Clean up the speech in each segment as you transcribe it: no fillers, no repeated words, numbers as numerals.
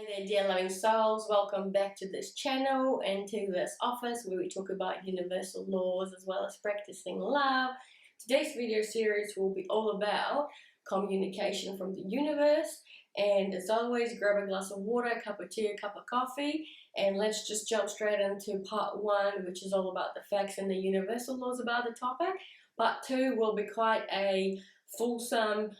Hey there, dear loving souls, welcome back to this channel and to this office where we talk about universal laws as well as practicing love. Today's video series will be all about communication from the universe, and as always, grab a glass of water, a cup of tea, a cup of coffee, and let's just jump straight into part one, which is all about the facts and the universal laws about the topic. Part two will be quite a fulsome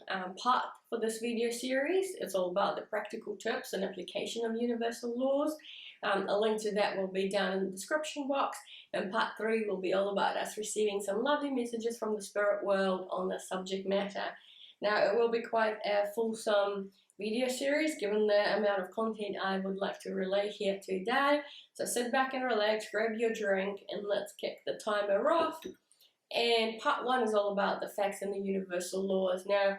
part for this video series. It's all about the practical tips and application of universal laws. A link to that will be down in the description box, and part three will be all about us receiving some lovely messages from the spirit world on the subject matter. Now, it will be quite a fulsome video series given the amount of content I would like to relay here today. So sit back and relax, grab your drink, and let's kick the timer off. And part one is all about the facts and the universal laws. Now,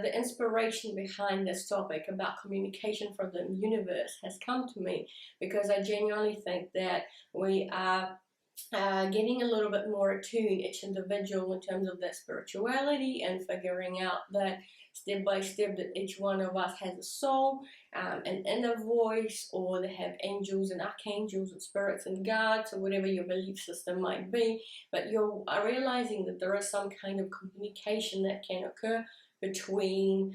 the inspiration behind this topic about communication from the universe has come to me because I genuinely think that we are getting a little bit more attuned, each individual, in terms of their spirituality, and figuring out that step by step that each one of us has a soul, an inner voice, or they have angels and archangels and spirits and guides, or whatever your belief system might be. But you are realizing that there is some kind of communication that can occur between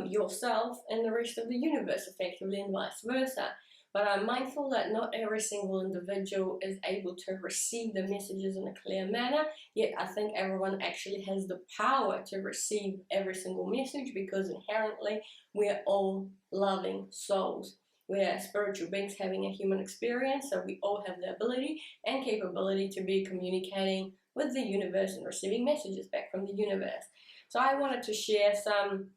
yourself and the rest of the universe, effectively, and vice versa. But I'm mindful that not every single individual is able to receive the messages in a clear manner, yet I think everyone actually has the power to receive every single message, because inherently we are all loving souls. We are spiritual beings having a human experience, so we all have the ability and capability to be communicating with the universe and receiving messages back from the universe. So I wanted to share some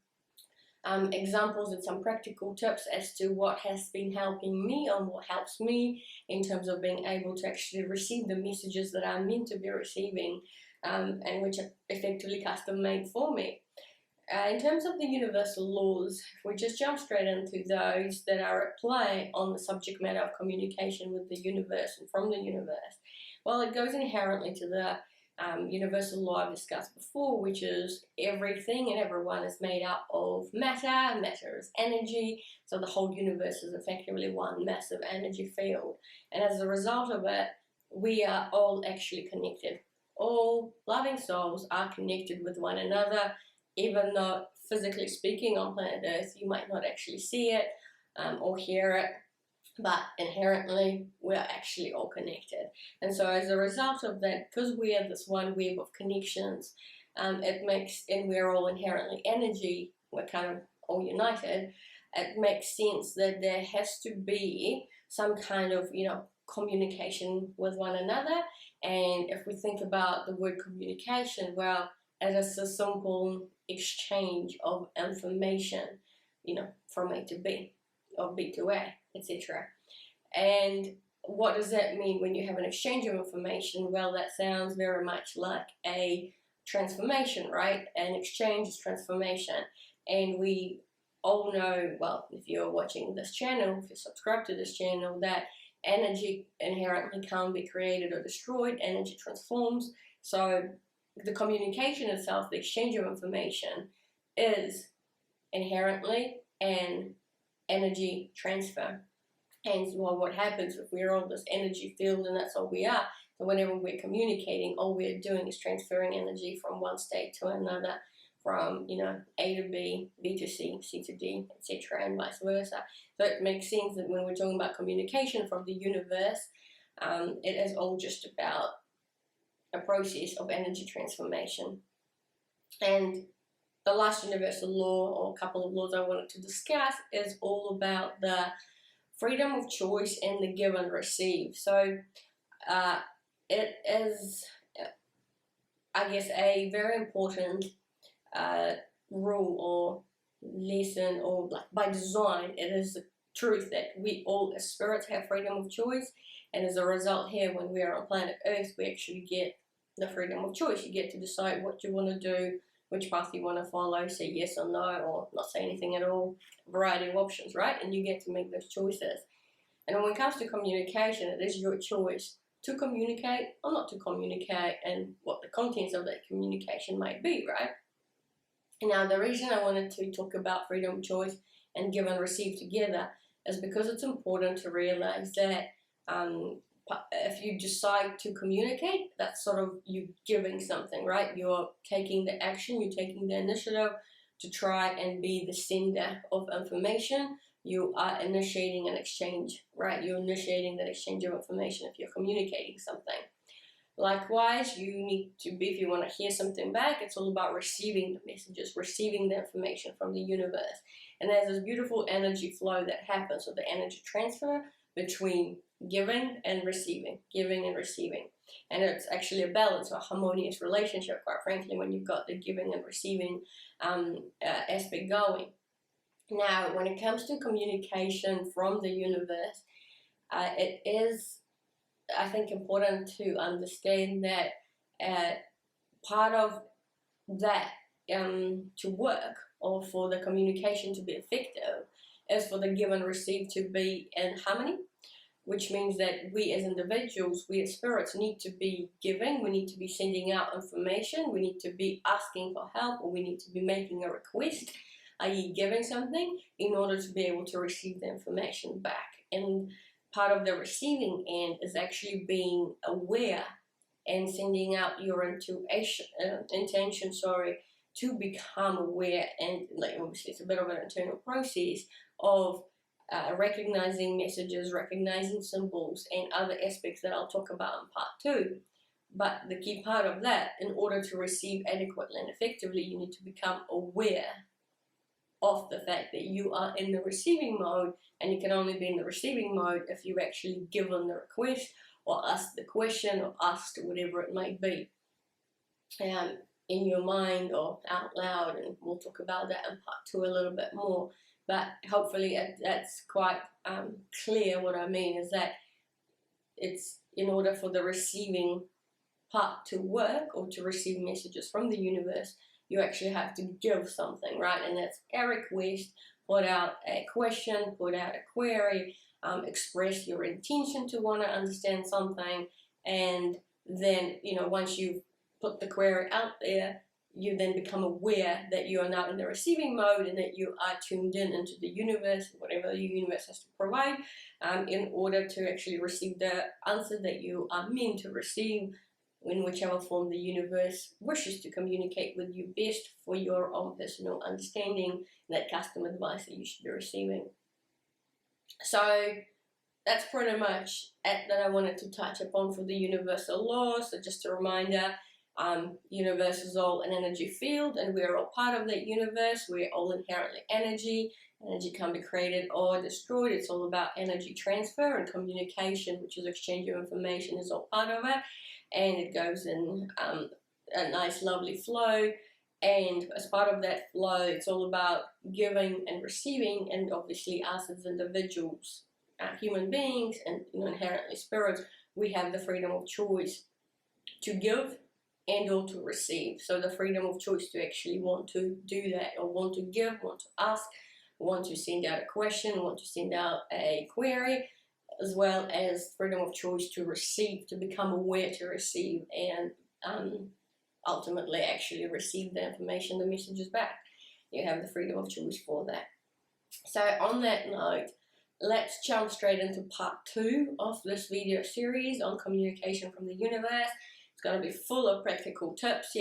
examples and some practical tips as to what has been helping me and what helps me in terms of being able to actually receive the messages that I'm meant to be receiving, and which are effectively custom made for me. In terms of the universal laws, if we just jump straight into those that are at play on the subject matter of communication with the universe and from the universe, well, it goes inherently to the universal law I've discussed before, which is everything and everyone is made up of matter. Matter is energy, so the whole universe is effectively one massive energy field, and as a result of it, we are all actually connected. All loving souls are connected with one another, even though physically speaking on planet Earth you might not actually see it or hear it, but inherently we're actually all connected. And so as a result of that, because we are this one web of connections, it makes, and we're all inherently energy, we're kind of all united, it makes sense that there has to be some kind of, communication with one another. And if we think about the word communication, well, it is a simple exchange of information, from A to B, or B to A, etc. And what does that mean when you have an exchange of information? Well, that sounds very much like a transformation, right? An exchange is transformation. And we all know, well, if you're watching this channel, if you're subscribed to this channel, that energy inherently can't be created or destroyed. Energy transforms. So the communication itself, the exchange of information, is inherently an energy transfer. And well, what happens if we're all this energy field, and that's all we are, so whenever we're communicating, all we're doing is transferring energy from one state to another, from A to B, B to C, C to D, etc., and vice versa. So it makes sense that when we're talking about communication from the universe, it is all just about a process of energy transformation. And the last universal law, or a couple of laws I wanted to discuss, is all about the freedom of choice and the give and receive. So it is, I guess, a very important rule or lesson, or like by design, it is the truth that we all as spirits have freedom of choice, and as a result here, when we are on planet Earth, we actually get the freedom of choice. You get to decide what you want to do, which path you want to follow, say yes or no, or not say anything at all, a variety of options, right? And you get to make those choices. And when it comes to communication, it is your choice to communicate or not to communicate, and what the contents of that communication might be, right? Now, the reason I wanted to talk about freedom of choice and give and receive together is because it's important to realize that if you decide to communicate, that's sort of you giving something, right? You're taking the action, you're taking the initiative to try and be the sender of information. You are initiating an exchange, right? You're initiating that exchange of information if you're communicating something. Likewise, you need to be, if you want to hear something back, it's all about receiving the messages, receiving the information from the universe. And there's this beautiful energy flow that happens, so the energy transfer between giving and receiving, giving and receiving. And it's actually a balance, a harmonious relationship, quite frankly, when you've got the giving and receiving aspect going. Now, when it comes to communication from the universe, it is, I think, important to understand that part of that to work, or for the communication to be effective, is for the give and receive to be in harmony, which means that we as individuals, we as spirits, need to be giving, we need to be sending out information, we need to be asking for help, or we need to be making a request, i.e. giving something, in order to be able to receive the information back. And part of the receiving end is actually being aware and sending out your intention to become aware, and like obviously it's a bit of an internal process of recognizing messages, recognizing symbols, and other aspects that I'll talk about in part 2. But the key part of that, in order to receive adequately and effectively, you need to become aware of the fact that you are in the receiving mode, and you can only be in the receiving mode if you've actually given the request, or asked the question, or asked whatever it might be, in your mind or out loud. And we'll talk about that in part 2 a little bit more. But hopefully that's quite clear. What I mean is that it's, in order for the receiving part to work, or to receive messages from the universe, you actually have to give something, right? And that's a request, put out a question, put out a query, express your intention to want to understand something, and then, once you've put the query out there, you then become aware that you are now in the receiving mode, and that you are tuned in into the universe, whatever the universe has to provide, in order to actually receive the answer that you are meant to receive, in whichever form the universe wishes to communicate with you best for your own personal understanding, that custom advice that you should be receiving. So that's pretty much it that I wanted to touch upon for the universal laws. So just a reminder, universe is all an energy field, and we're all part of that universe. We're all inherently energy. Energy can be created or destroyed. It's all about energy transfer, and communication, which is exchange of information, is all part of it. And it goes in a nice lovely flow, and as part of that flow, it's all about giving and receiving. And obviously us as individuals, human beings, and inherently spirits, we have the freedom of choice to give and or to receive. So the freedom of choice to actually want to do that, or want to give, want to ask, want to send out a question, want to send out a query, as well as freedom of choice to receive, to become aware to receive, and ultimately actually receive the information, the messages back. You have the freedom of choice for that. So on that note, let's jump straight into part 2 of this video series on communication from the universe. It's going to be full of practical tips,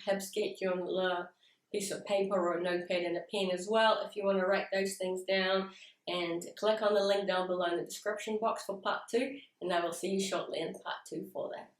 perhaps get you on a piece of paper or a notepad and a pen as well if you want to write those things down, and click on the link down below in the description box for part 2, and I will see you shortly in part 2 for that.